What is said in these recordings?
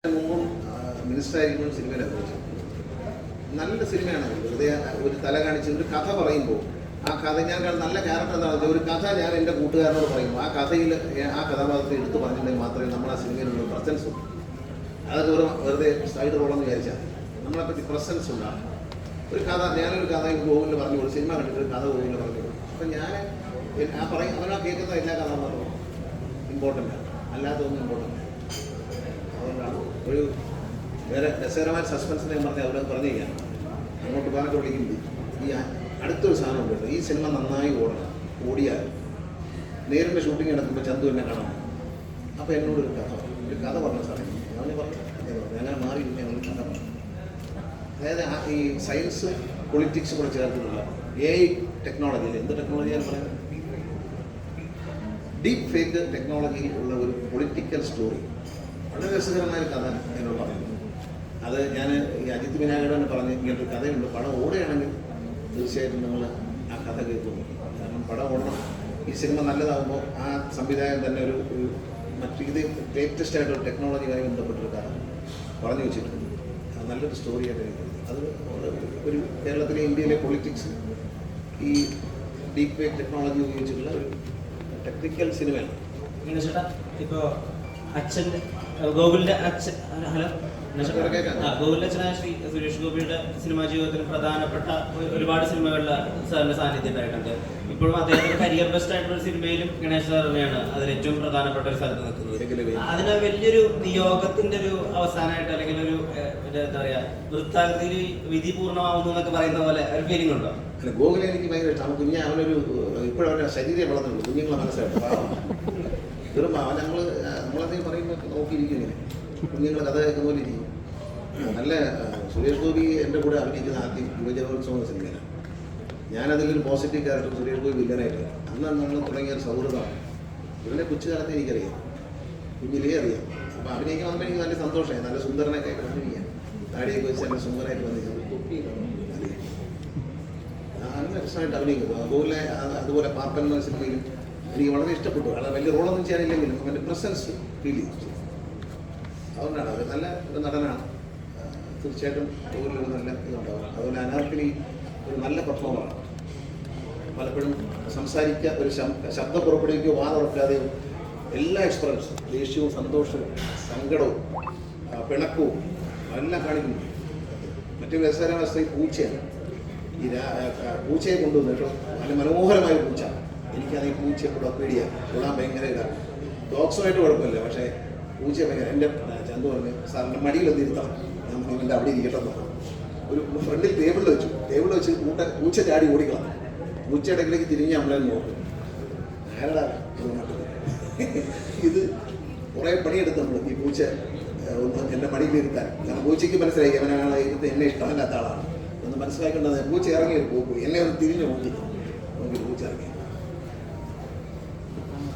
മുമ്പും മിനിസ്റ്ററായിരിക്കും സിനിമയിൽ അഭിനയിച്ചു. നല്ല സിനിമയാണ്. വെറുതെ ഒരു തല കാണിച്ച് ഒരു കഥ പറയുമ്പോൾ ആ കഥ ഞാൻ നല്ല ക്യാരക്ടർ എന്താണെന്ന് വെച്ചാൽ ഒരു കഥ ഞാൻ എൻ്റെ കൂട്ടുകാരനോട് പറയുമ്പോൾ ആ കഥയിൽ ആ കഥാപാത്രത്തെ എടുത്തു പറഞ്ഞിട്ടുണ്ടെങ്കിൽ മാത്രമേ നമ്മൾ ആ സിനിമയിലുള്ള പ്രസൻസ് ഉള്ളൂ. അതൊക്കെ വെറുതെ സൈഡ് റോളെന്ന് വിചാരിച്ചാൽ നമ്മളെപ്പറ്റി പ്രസൻസ് ഉണ്ടാകും. ഒരു കഥ ഞാനൊരു കഥ ഗോകുലിൽ പറഞ്ഞു കൊടുക്കും, സിനിമ കണ്ടിട്ട് ഒരു കഥ ഗോകുലിൽ പറഞ്ഞു കൊടുക്കും. അപ്പം ഞാൻ ആ പറയും അവനാ കേൾക്കുന്ന എല്ലാ കഥാപാത്രവും ഇമ്പോർട്ടൻ്റ് ആണ്, അല്ലാത്തതൊന്നും ഇമ്പോർട്ടൻ്റ് ആണ്. അതുകൊണ്ടാണ് ഒരു വേറെ രസകരമായ സസ്പെൻസിനെ പറഞ്ഞാൽ അവിടെ പറഞ്ഞു കഴിഞ്ഞാൽ അങ്ങോട്ട് പോകാനൊക്കെ വിളിക്കുന്നത് ഈ അടുത്തൊരു സാധനം ഉണ്ട്. ഈ സിനിമ നന്നായി ഓടണം, ഓടിയാൽ നേരിൻ്റെ ഷൂട്ടിംഗ് നടക്കുമ്പോൾ ചന്തു എന്നെ കാണാം. അപ്പോൾ എന്നോട് ഒരു കഥ പറഞ്ഞ സാറേ ഞാൻ പറഞ്ഞു അങ്ങനെ മാറി ഞങ്ങൾ കഥ പറഞ്ഞു. അതായത് ഈ സയൻസ് പൊളിറ്റിക്സ് കൂടെ ചേർത്തിട്ടുള്ള AI ടെക്നോളജിയിൽ എന്ത് ടെക്നോളജിയാണ് പറയുന്നത്, ഡീപ്പ് ഫേക്ക് ടെക്നോളജിയിൽ ഉള്ള ഒരു പൊളിറ്റിക്കൽ സ്റ്റോറി. വളരെ രസകരമായ കഥ എന്നോട് പറയുന്നു. അത് ഞാൻ ഈ അജിത് വിനായകൻ പറഞ്ഞ് ഇങ്ങനൊരു കഥയുണ്ട്, പടം ഓടുകയാണെങ്കിൽ തീർച്ചയായിട്ടും നമ്മൾ ആ കഥ കേൾക്കുന്നു. കാരണം പടം ഓടണം, ഈ സിനിമ നല്ലതാകുമ്പോൾ ആ സംവിധായകൻ തന്നെ ഒരു ഇത് ലേറ്റസ്റ്റ് ആയിട്ടൊരു ടെക്നോളജിയുമായി ബന്ധപ്പെട്ടൊരു കഥ പറഞ്ഞു വെച്ചിട്ടുണ്ട്. അത് നല്ലൊരു സ്റ്റോറിയായിട്ട് എനിക്ക് അത് ഒരു കേരളത്തിലെ ഇന്ത്യയിലെ പൊളിറ്റിക്സ് ഈ ഡീപ്പ് ഫേക്ക് ടെക്നോളജി ഉപയോഗിച്ചിട്ടുള്ള ഒരു ടെക്നിക്കൽ സിനിമയാണ്. ഇങ്ങനെ ചേട്ടാ ഇപ്പോൾ അച്ഛൻ ഗോകുലിൻ്റെ അച്ഛൻ ഹലോ ഗോകുലിൻ്റെ അച്ഛനായ ശ്രീ സുരേഷ് ഗോപിയുടെ സിനിമാ ജീവിതത്തിന് പ്രധാനപ്പെട്ട ഒരുപാട് സിനിമകളിൽ സാറിൻ്റെ സാന്നിധ്യം ഉണ്ടായിട്ടുണ്ട്. ഇപ്പോഴും അദ്ദേഹത്തിൻ്റെ കരിയർ ബെസ്റ്റ് ആയിട്ടുള്ള സിനിമയിലും ഗണേശ് സാർ തന്നെയാണ് അതിൽ ഏറ്റവും പ്രധാനപ്പെട്ട ഒരു സ്ഥലത്ത് നിൽക്കുന്നത്. അതിന് വലിയൊരു നിയോഗത്തിൻ്റെ ഒരു അവസാനമായിട്ട് അല്ലെങ്കിൽ ഒരു എന്താ പറയുക വൃത്താകൃതിയിൽ വിധി പൂർണ്ണമാവുന്നു എന്നൊക്കെ പറയുന്ന പോലെ ഒരു ഫീലിംഗ് ഉണ്ടോ? അല്ല, ഗോകുലെ എനിക്ക് ഭയങ്കര ഇഷ്ടമാണ്. കുഞ്ഞ് അവനൊരു ഇപ്പോഴവൻ്റെ ശരീരം വളർന്നുള്ളൂ, കുഞ്ഞുങ്ങളെ മനസ്സിലായിട്ട് വെറും നമ്മളെന്തെങ്കിലും പറയുമ്പോൾ നോക്കിയിരിക്കും ഇങ്ങനെ കുഞ്ഞുങ്ങൾ കഥ കേൾക്കുന്ന പോലെ ഇരിക്കും. നല്ല സുരേഷ് ഗോപി എൻ്റെ കൂടെ അഭിനയിക്കുന്ന ആദ്യം യുവജനോത്സവം സിനിമയിലാണ്. ഞാനതിലൊരു പോസിറ്റീവ് ക്യാരക്ടർ, സുരേഷ് ഗോപി വില്ലനായിട്ട്. അന്ന് നമ്മൾ തുടങ്ങിയ ഒരു സൗഹൃദമാണ്. ഇവരുടെ കൊച്ചുകാലത്ത് എനിക്കറിയാം, കുഞ്ഞിലേ അറിയാം. അപ്പോൾ അഭിനയിക്കാൻ വന്നപ്പോൾ എനിക്ക് നല്ല സന്തോഷമായി. നല്ല സുന്ദരനൊക്കെ ആയിട്ട് അഭിനയിക്കാം, താടിയൊക്കെ വെച്ച് നല്ല സുന്ദരമായിട്ട് വന്നിരിക്കുന്നത് നല്ല രസമായിട്ട് അഭിനയിക്കുന്നു. അതുപോലെ അതുപോലെ പാപ്പൻ എന്ന സിനിമയിലും എനിക്ക് വളരെ ഇഷ്ടപ്പെട്ടു. വളരെ വലിയ റോളൊന്നും ചെയ്യാനില്ലെങ്കിലും അവൻ്റെ പ്രസൻസ് ഫീൽ ചെയ്തു. അതുകൊണ്ടാണ് അവർ നല്ല ഒരു നടനാണ്. തീർച്ചയായിട്ടും ഒരു നല്ല ഇതുണ്ടാവും. അതുപോലെ അനാർക്കലി ഒരു നല്ല പെർഫോമറാണ്. പലപ്പോഴും സംസാരിക്കുക, ഒരു ശബ്ദം പുറപ്പെടുവിക്കുകയോ വാതുറക്കാതെയോ എല്ലാ എക്സ്പ്രഷൻസും, ദേഷ്യവും സന്തോഷവും സങ്കടവും പിണക്കവും എല്ലാം കാണിക്കുന്നു. മറ്റൊരു രസകരമായ പൂച്ചയാണ്. ഈ പൂച്ചയെ കൊണ്ടുവന്നിട്ടോ നല്ല മനോഹരമായ പൂച്ച. എനിക്കത് ഈ പൂച്ചയെ കൂടെ പേടിയാണ്, തൊടാൻ ഭയങ്കര ഇതാണ്. ഡോഗ്സുമായിട്ട് കുഴപ്പമില്ല, പക്ഷേ പൂച്ച ഭയങ്കര. എൻ്റെ ചന്തു പറഞ്ഞ് സാറിൻ്റെ മടിയിലൊന്ന് ഇരുത്താം, ഞാൻ ഇവൻ്റെ അവിടെ ഇരിക്കട്ടെന്ന് പറഞ്ഞു. ഒരു ഫ്രണ്ടിൽ ടേബിളിൽ വെച്ച് പൂച്ച ചാടി ഓടിക്കണം. പൂച്ചയുടെ ഇടയ്ക്കിലേക്ക് തിരിഞ്ഞ് നമ്മളെ നോക്കും. ആരടാ ഇത് കുറേ പണിയെടുത്ത് നമ്മൾ ഈ പൂച്ച ഒന്ന് എൻ്റെ മടിയിൽ ഇരുത്താൻ. കാരണം പൂച്ചയ്ക്ക് മനസ്സിലാക്കി അവനാണ് ഇരുത്ത് എന്നെ ഇഷ്ടമല്ലാത്ത ആളാണ് എന്ന് മനസ്സിലാക്കേണ്ടത്. പൂച്ച ഇറങ്ങി പോകും, എന്നെ ഒന്ന് തിരിഞ്ഞ് നോക്കി പൂച്ച ഇറങ്ങി.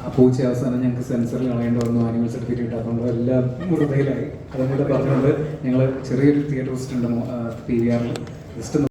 ആ പൂച്ച അവസാനം ഞങ്ങൾക്ക് സെൻസറിൽ കളയേണ്ടി വന്നു, ആനിമൽ സർട്ടിഫിക്കറ്റ് കിട്ടാത്തതുകൊണ്ട് എല്ലാം വെറുതെയിലായി. അതുകൊണ്ട് പറഞ്ഞുകൊണ്ട് ഞങ്ങൾ ചെറിയൊരു തിയേറ്റർ വിസിറ്റ് ഉണ്ട് PVR ജസ്റ്റ്